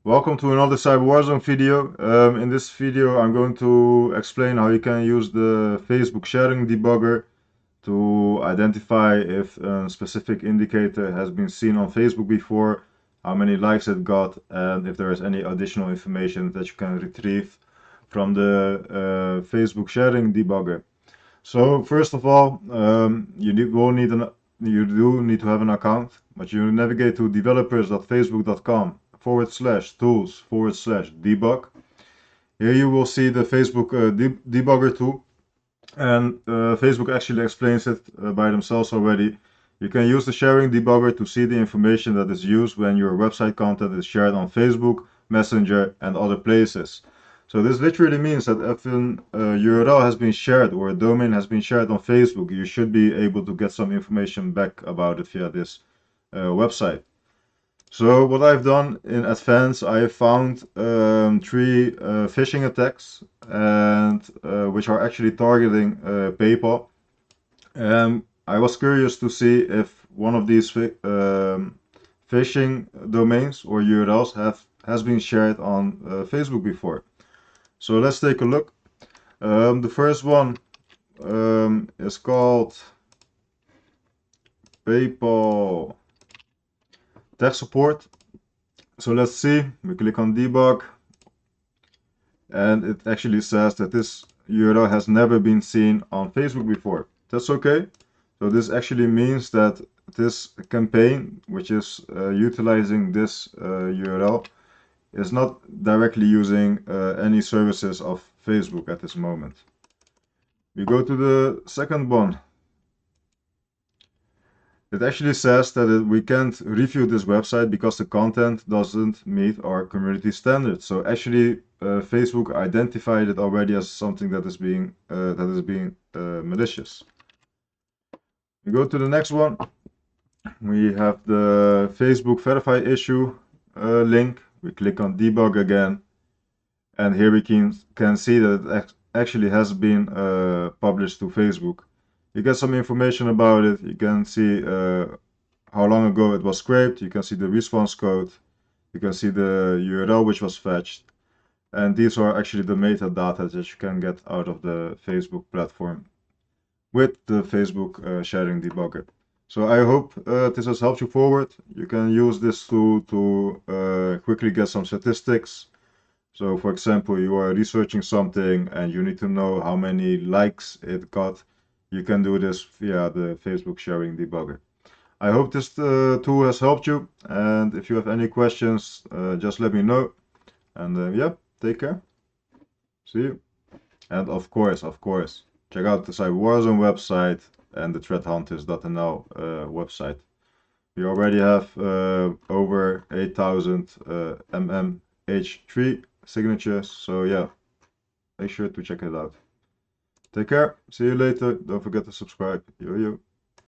Welcome to another Cyber Warzone video. In this video I'm going to explain how you can use the Facebook sharing debugger to identify if a specific indicator has been seen on Facebook before, how many likes it got, and if there is any additional information that you can retrieve from the Facebook sharing debugger. So first of all, you do need to have an account, but you navigate to developers.facebook.com/tools/debug. Here you will see the Facebook debugger tool, and Facebook actually explains it by themselves already. You can use the sharing debugger to see the information that is used when your website content is shared on Facebook, Messenger, and other places. So this literally means that if an URL has been shared or a domain has been shared on Facebook, you should be able to get some information back about it via this website. So what I've done in advance, I have found three phishing attacks, and which are actually targeting PayPal. I was curious to see if one of these phishing domains or URLs has been shared on Facebook before. So let's take a look. The first one is called PayPal tech support. So let's see. We click on debug, and it actually says that this URL has never been seen on Facebook before. That's okay. So this actually means that this campaign, which is utilizing this URL, is not directly using any services of Facebook at this moment. We go to the second one. It actually says that we can't review this website because the content doesn't meet our community standards. So actually, Facebook identified it already as something that is being malicious. We go to the next one. We have the Facebook verify issue link. We click on debug again, and here we can see that it actually has been published to Facebook. You get some information about it. You can see how long ago it was scraped. You can see the response code. You can see the URL which was fetched. And these are actually the metadata that you can get out of the Facebook platform with the Facebook sharing debugger. So I hope this has helped you forward. You can use this tool to quickly get some statistics. So for example, you are researching something and you need to know how many likes it got. You can do this via the Facebook sharing debugger. I hope this tool has helped you, and if you have any questions, just let me know. And yeah, take care. See you. And of course, check out the Cyber Warzone website and the threathunters.nl website. We already have over 8,000 MMH3 signatures, so yeah, make sure to check it out. Take care, see you later, don't forget to subscribe. Yo yo.